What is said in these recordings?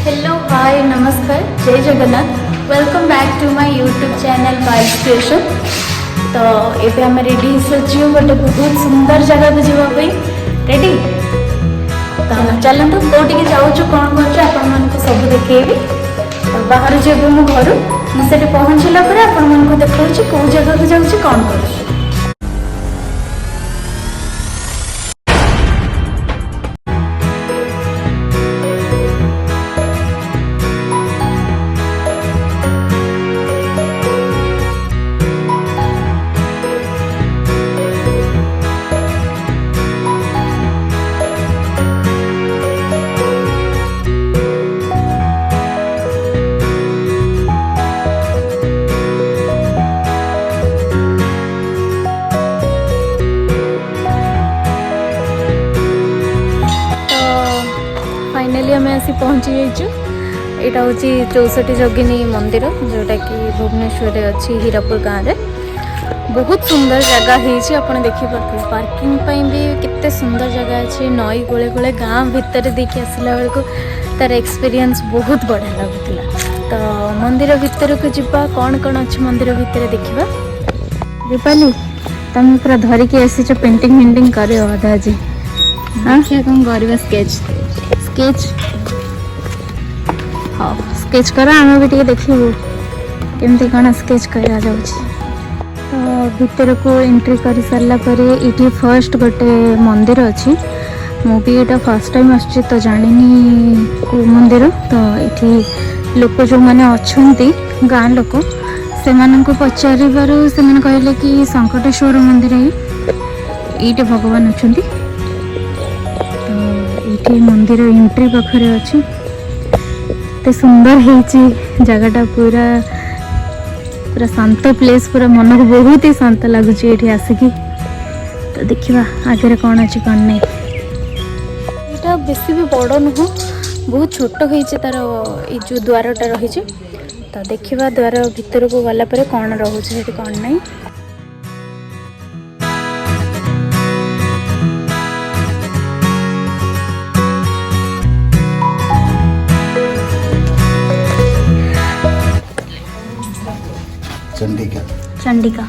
Hello hi नमस्कार जय Jagannath welcome back to my YouTube channel wild creation. तो ये आम रेडी हो गोटे बहुत सुंदर जगह को जावाई रेडी। तो चलतु कौटी जाऊँ कौन कर सब देखी। तो बाहर जब मो घर मुझे पहुँचला आपको देखा कौ जगह को जाऊँ कौन कर। फाइनाली आम आसी पहुँची जाइए। यहाँ हूँ 64 जोगिनी मंदिर जोटा कि भुवनेश्वर अच्छी हीरापुर गाँव में। बहुत सुंदर जगह है आप देखिए पार्किंग भी केते सुंदर जगह अच्छी। नई गोले गोले गाँव भितर देखिए आसला बेलू तार एक्सपीरियंस बहुत बढ़िया लगुला। तो मंदिर भितर को जीवा कौन कौन अच्छी मंदिर भितर देखा। दीपाली तुम पूरा धरिकी आसी पेंटिंग फेंटिंग कर अधा जी। हाँ कौन कर स्केच हाँ स्केच कर आम भी देखू केमती कौन स्केच करा जा। तो भीतर को एंट्री कर सारा पर ये फर्स्ट गोटे मंदिर अच्छी। मु भी यहाँ फर्स्ट टाइम आसची तो जानी को मंदिर। तो ये लोक जो मैंने अच्छा गाँ लोक से पचार से कहले कि संकटेश्वर मंदिर ये भगवान अच्छा। तो ये मंदिर एंट्री पाखे अच्छी तो सुंदर है जगटा पूरा पूरा शांत प्लेस पूरा मन को बहुत ही शांत लगुच ये आसिकी। तो देखा आगे कौन अच्छी कौन नहीं। यहाँ बेसी भी बड़ नुह बहुत छोट हो तार ये जो द्वारटा रही। तो देखा द्वार भीतर को गला कौन रोचे कौन नहीं। चंडिका चंडिका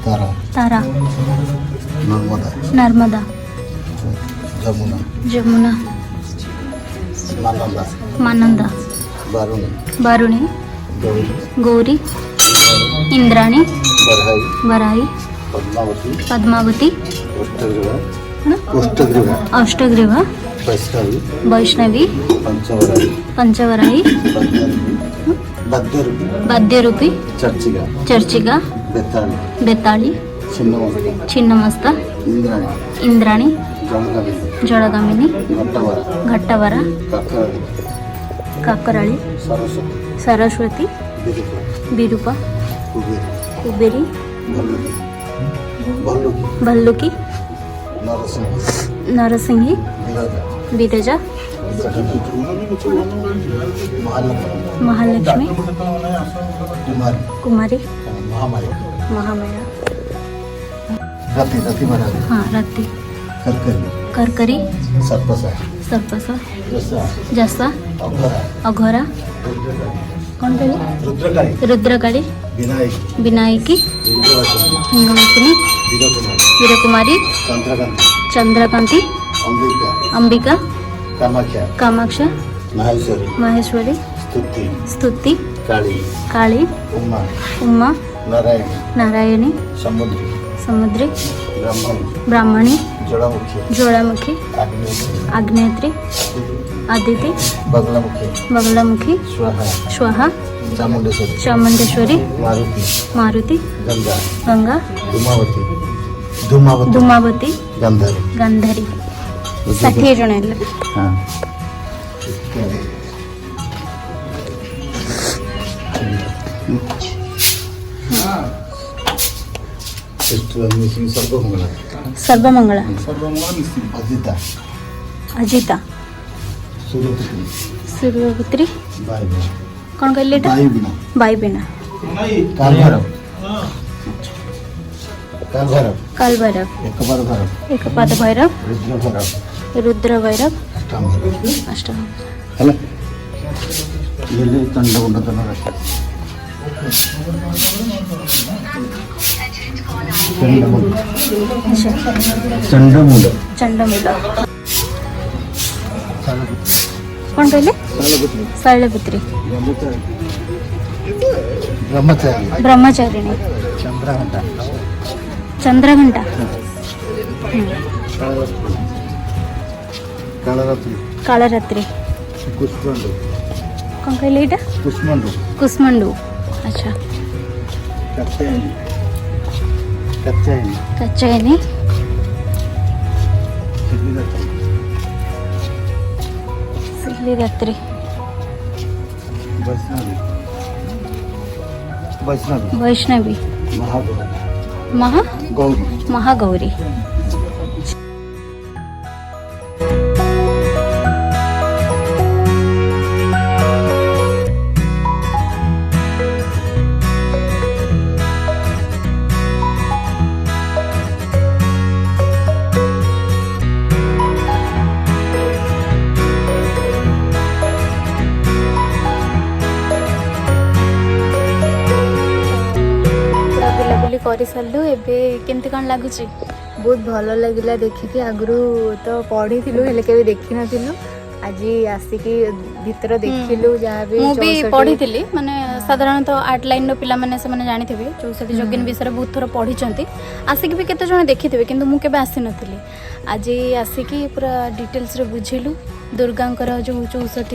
तारा तारा नर्मदा नर्मदा जमुना जमुना मानंदा मानंदा बारुणी बारुणी गौरी गौरी इंद्राणी बरहाई बराई पद्मावती पद्मावती अष्टग्रीवा अष्टग्रीवा वैष्णवी वैष्णवी पंचवराई पंचवराई वाद्यरूपी चर्चिका चर्चिका बेताली बेताली छिन्नमस्ता छिन्नमस्ता इंद्राणी इंद्राणी जलगामिनी जलगामिनी घट्टवरा घट्टवरा काकराली काकराली सरस्वती सरस्वती विरूपा विरूपा कुबेरी कुबेरी भल्लुकी भल्लुकी नरसिंह नरसिंही विराजा विरजा महालक्ष्मी कुमारी कुमारी महामाया महामाया रति महाराज हाँ रति करकरी करकरी सर्पसा सर्पसा जसा जसा अघरा अघोरा कौन कहले रुद्रकाली रुद्रकाली विनायकी विनायकी लिंगवासिनी हिंगवासिनी वीरकुमारी वीरकुमारी चंद्रकांती चंद्रकांती अंबिका अंबिका कामाख्या कामाक्षा माहेश्वरी माहेश्वरी स्तुति स्तुति काली काली उमा उमा नारायणी नारायणी समुद्री समुद्री ब्राह्मणी ब्राह्मणी ज्वालामुखी ज्वालामुखी आग्नेयत्री अग्नेत्री आदिति बगलामुखी बगलामुखी स्वाहा स्वाहा चामुंडेश्वरी चामुंडेश्वरी मारुति मारुति गंगा गंगा धूमावती धूमावती गंधारी गांधारी 60 जन है। हाँ सर्वमंगला अजिता अजिता सूर्यपुत्री सूर्यपुत्री वायु कौन कहले बिना बाईबिना कालभैरव कालभैरव कालभैरव एकपाद भैरव रुद्र भैरव रुद्र भैरव अष्टम अष्टम है ये ले चंडमुंड दोनों रखे चंडमुंड चंडमुंड चंडमुंड कौन कहले शैलपुत्री ब्रह्मचारी ब्रह्मचारिणी चंद्रघंटा चंद्रघंटा कालरात्रि कालरात्रि कुष्मंडू कौन कहले एटा कुष्मंडू कुष्मंडू अच्छा कच्चायनी कच्चायनी कच्चायनी सिल्लीरात्रि वैष्णवी वैष्णवी वैष्णवी महागौरी गौरी महागौरी कर सारू एवं केमती कौन लगुच बहुत भल लगिला देखिकी आगु तो पढ़ी के देखी नु आज आसिकी भितर देखिलु जहाँ भी भी पढ़ी थी माने साधारणतः आर्ट लाइन पिला माने से माने जानी थे 64 जोगिनी विषय बहुत थर पढ़ी आसिक भी केते जण देखी थे किंतु मु केबे आसी नथिली आज आसिकी पूरा डिटेल्स रे बुझिलु दुर्गांकर जो 64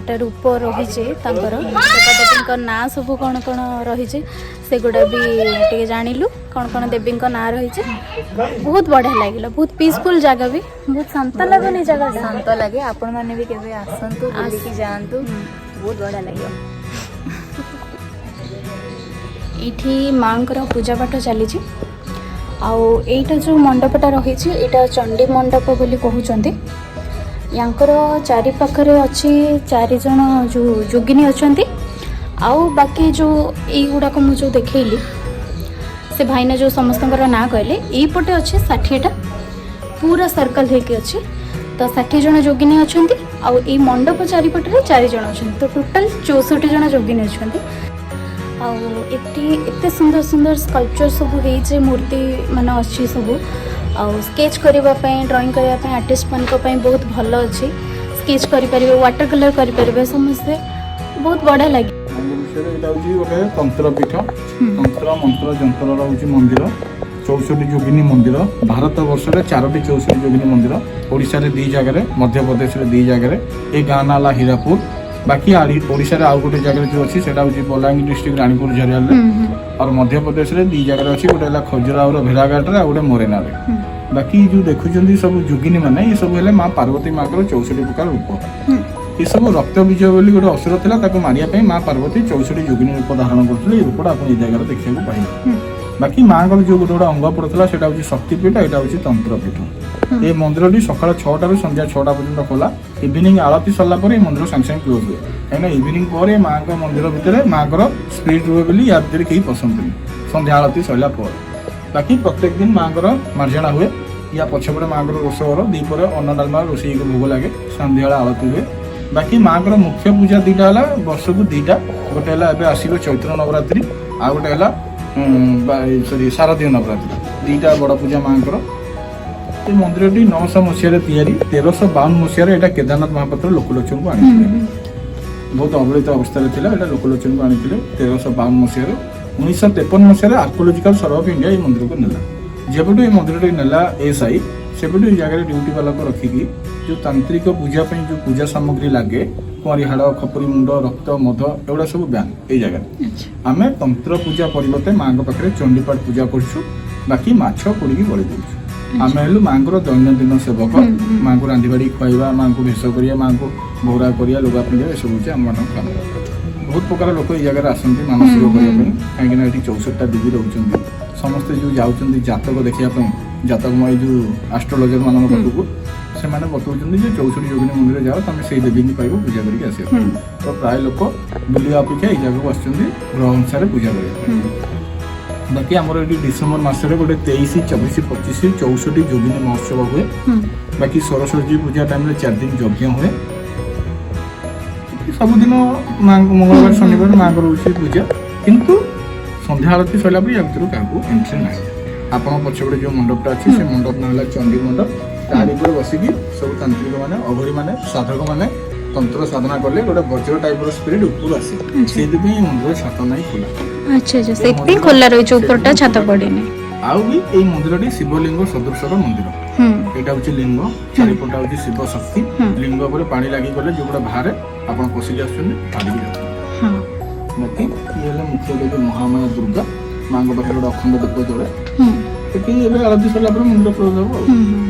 टा रूप रही देवदेवी ना सब कौन कौन रही से गुड़ा भी टे जानिलु कौन कौन देवी ना रही बहुत बढ़िया लगे बहुत पीसफुल जगह भी बहुत शांत लगुनि जगह शांत लगे आपण माने भी केबे आसंतु बुलिकी जांतु बहुत बढ़िया लगे एठी मांकर पूजा पाठ चली आईटा जो मंडपटा रही चंडी मंडप बोली कहते यांकर चारि पाखरे अच्छी 4 जन जो जोगिनी अच्छी आउ बाकी जो युड़ाक मुझे देखली से भाईना जो समस्त ना कहले यपटे अच्छे 60टा पूरा सर्कल होके अच्छे तो 60 जन जोगिनी अच्छा आउ मंडप चारिपटे 4 जन अच्छा तो टोटाल 64 जन जोगिनी अच्छा एते सुंदर सुंदर स्कल्पचर सब हो मूर्ति मान अच्छी सब आउ स्केच करने ड्राइंग करने आर्टिस्ट मान बहुत भल अच्छे स्केच करें वाटर कलर करें समस्ते बहुत बढ़िया लगे गोटे तंत्रपीठ तंत्र मंत्र जंत्र रोचे मंदिर 64 जोगिनी मंदिर भारत वर्ष में 4टी 64 जोगिनी मंदिर ओडिशा रे 2 जगह मध्य प्रदेश रे 2 जगह ए गाँ ना हीरापुर बाकी ओडिशा रे आउ गोटे जगह जो अच्छी बलांगीर डिस्ट्रिक्ट रानीपुर झरियाल और मध्य प्रदेश रे 2 जगह अच्छी गोटे खजुराहो भेड़ाघाट रे गोटे मोरेना रे बाकी जो देखुं सब जोगिनी मैंने ये सब है माँ पार्वती माँ को 64 प्रकार रूप ये सब रक्त विजय बोली गोटे असुर था मारिया माँ पार्वती 64 जोगिनी रूप धारण करते रूपटा आप जगह देखा पाइबे बाकी माँ को जो गोटे गोटे अंग पड़ता है हूँ शक्तिपीठ यहाँ हूँ तंत्रपीठ ये मंदिर सकाल 6टा रू संध्या 6टा पर्यटन खोला इवनिंग आरती सरला मंदिर सागे सागे क्लोज हुए कहीं इवनिंग पर माँ को मंदिर भितर माँ को स्पिरिट रुए बोली या भितर कहीं पसंद संध्या आरती सरला बाकी प्रत्येक दिन माँ को मार्जना हुए या पछपटे माँ को रोषघर दीपर अन्न डालमा रोषे को भोग लगे संध्या आरती हुए बाकी माँ को मुख्य पूजा 2टा है वर्ष को 2टा गोटे है आसो चैत्र नवरात्रि आ गोटे है सॉरी शारदीय नवरात्रि 2टा बड़ पूजा माँ को ये मंदिर टी 900 मसीह 1352 मसीह यहाँ केदारनाथ महापात्र लोकलोचन को आनी बहुत अवहेलित अवस्था लोकलोचन को आनी 1352 मसीह 1953 मसीह आर्कोलोजिकल सर्वे ऑफ इंडिया ये मंदिर को नेला जब ये मंदिर नेला एसआई से जगह ड्यूटी वाला को रखिकी जो तांत्रिक पूजा जो पूजा सामग्री लगे कुआरी हाड़ खपरी मुंड रक्त मध एगुड़ा सब ब्यान ये जगह आम तंत्र पूजा परिवर्ते माँ पाखे चंडीपाठ पूजा करूँ बाकी माछ पोड़ी बलि दूँ आम हेलु माँ को दैनंदिन सेवक माँ को रांधिबाड़ी खुआवा माँ को भेष करिया माँ को भौरा करिया लुगा पिंधा सब हूँ आम मान काम बहुत प्रकार लोक ये जगह आसती मानसिक करने कहीं 64टा देवी रोचे समस्ते जो जाऊँच जातक देखापी जातक जो आस्ट्रोलोजर मान पाखक से बताऊँ 64 जोगिनी मंदिर जाओ तुम से देवी की पाइब पूजा करके आस तो प्राय लोक बुला अपेक्षा ये जगह आस ग्रह अनुसार पूजा कर बाकी आमर ये डिसेम्बर मसरे गोटे 23, 24, 25, 64 जोगिनी महोत्सव हुए बाकी सरस्वती पूजा टाइम 4 दिन यज्ञ हुए ସବୁଦିନ ମଙ୍ଗଳବାର ଶନିବାର ମାଆଙ୍କର ହେଉଛି ପୂଜା, କିନ୍ତୁ ସନ୍ଧ୍ୟା ଆଳତି ସରିଲା ପରେ ୟା ଭିତରୁ କାହାକୁ ଏଣ୍ଟ୍ରି ନାହିଁ। ଆପଣଙ୍କ ପଛପଟେ ଯେଉଁ ମଣ୍ଡପଟା ଅଛି ସେ ମଣ୍ଡପ ନାଁ ହେଲା ଚଣ୍ଡୀ ମଣ୍ଡପ। ତାରି ଉପରେ ବସିକି ସବୁ ତାନ୍ତ୍ରିକ ମାନେ, ଅଘରୀ ମାନେ, ସାଧକ ମାନେ ତନ୍ତ୍ର ସାଧନା କଲେ ଗୋଟେ ବଜ୍ର ଟାଇପର ସ୍ପିରିଟ୍ ଉପରୁ ଆସେ। ସେଇଥିପାଇଁ ଏ ମନ୍ଦିର ଛାତ ନାହିଁ ଖୋଲା। ଆଚ୍ଛା ଆଚ୍ଛା, ସେଇଥିପାଇଁ ଖୋଲା ରହିଛି, ଉପରଟା ଛାତ ପଡ଼ିନି। ଆଉ ବି ଏଇ ମନ୍ଦିରଟି ଶିବଲିଙ୍ଗ ସଦୃଶର ମନ୍ଦିର। ଏଇଟା ହଉଛି ଲିଙ୍ଗ, ଚାରିପଟା ହଉଛି ଶିବ ଶକ୍ତି। ଲିଙ୍ଗ ଉପରେ ପାଣି ଲାଗିଗଲେ ଯୋଉଟା ବାହାରେ ଆପଣ ପଶିକି ଆସୁଛନ୍ତି, ଛାଡ଼ିକି ଯାଉଛନ୍ତି। ବାକି ଇଏ ହେଲେ ମୁଖ୍ୟ ଦେବୀ ମହାମାୟା ଦୁର୍ଗା। ମାଙ୍କ ପାଖରେ ଗୋଟେ ଅଖଣ୍ଡ ଦୀପ ଜଳେ। ସେଠି ଏବେ ଆଳତି ସରିଲା ପରେ ମନ୍ଦିର କ୍ଲୋଜ ହବ ଆଉ।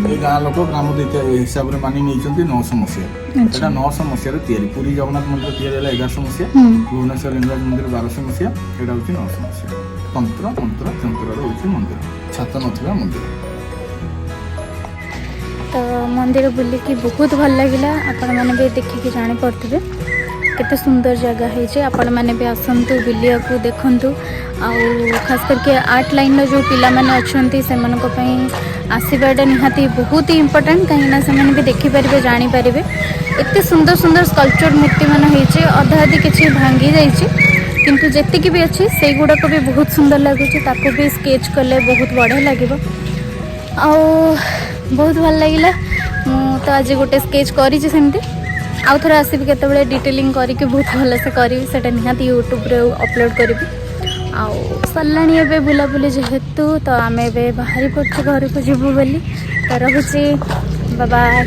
ଏଇ ଗାଁ ଲୋକ ଗ୍ରାମ ଦେଇ ହିସାବରେ ମାନି ନେଇଛନ୍ତି 900 ମସିହା। ଏଟା 900 ମସିହାରେ ତିଆରି। ପୁରୀ ଜଗନ୍ନାଥ ମନ୍ଦିର ତିଆରି ହେଲା 1100 ମସିହା, ଭୁବନେଶ୍ୱର ଲିଙ୍ଗରାଜ ମନ୍ଦିର 1200 ମସିହା, ଏଇଟା ହଉଛି 900 ମସିହା। ତନ୍ତ୍ର ମନ୍ତ୍ର ଯନ୍ତ୍ରର ହଉଛି ମନ୍ଦିର, ଛାତ ନଥିବା ମନ୍ଦିର। ତ ମନ୍ଦିର ବୁଲିକି ବହୁତ ଭଲ ଲାଗିଲା। ଆପଣମାନେ ବି ଦେଖିକି ଜାଣିପାରୁଥିବେ କେତେ ସୁନ୍ଦର ଜାଗା ହେଇଛି। ଆପଣମାନେ ବି ଆସନ୍ତୁ ବୁଲିବାକୁ, ଦେଖନ୍ତୁ। ଆଉ ଖାସ୍ କରିକି ଆର୍ଟ ଲାଇନ୍ର ଯେଉଁ ପିଲାମାନେ ଅଛନ୍ତି ସେମାନଙ୍କ ପାଇଁ ଆସିବାଟା ନିହାତି ବହୁତ ହି ଇମ୍ପୋର୍ଟାଣ୍ଟ, କାହିଁକିନା ସେମାନେ ବି ଦେଖିପାରିବେ, ଜାଣିପାରିବେ। ଏତେ ସୁନ୍ଦର ସୁନ୍ଦର ସ୍କଲ୍ପଚର୍ ମୂର୍ତ୍ତିମାନ ହେଇଛି। ଅଧା ଅଧି କିଛି ଭାଙ୍ଗି ଯାଇଛି, କିନ୍ତୁ ଯେତିକି ବି ଅଛି ସେଇଗୁଡ଼ାକ ବି ବହୁତ ସୁନ୍ଦର ଲାଗୁଛି। ତାକୁ ବି ସ୍କେଚ୍ କଲେ ବହୁତ ବଢ଼ିଆ ଲାଗିବ। ଆଉ ବହୁତ ଭଲ ଲାଗିଲା। ମୁଁ ତ ଆଜି ଗୋଟେ ସ୍କେଚ୍ କରିଛି ସେମିତି। ଆଉ ଥରେ ଆସିବି କେତେବେଳେ ଡିଟେଲିଂ କରିକି ବହୁତ ଭଲସେ କରିବି, ସେଇଟା ନିହାତି ୟୁଟ୍ୟୁବରେ ଅପଲୋଡ଼ କରିବି। ଆଉ ସରିଲାଣି ଏବେ ବୁଲାବୁଲି ଯେହେତୁ, ତ ଆମେ ଏବେ ବାହାରି ପଡ଼ୁଛୁ ଘରକୁ ଯିବୁ ବୋଲି। ତ ରହୁଛି, ବାଏ ବାଏ।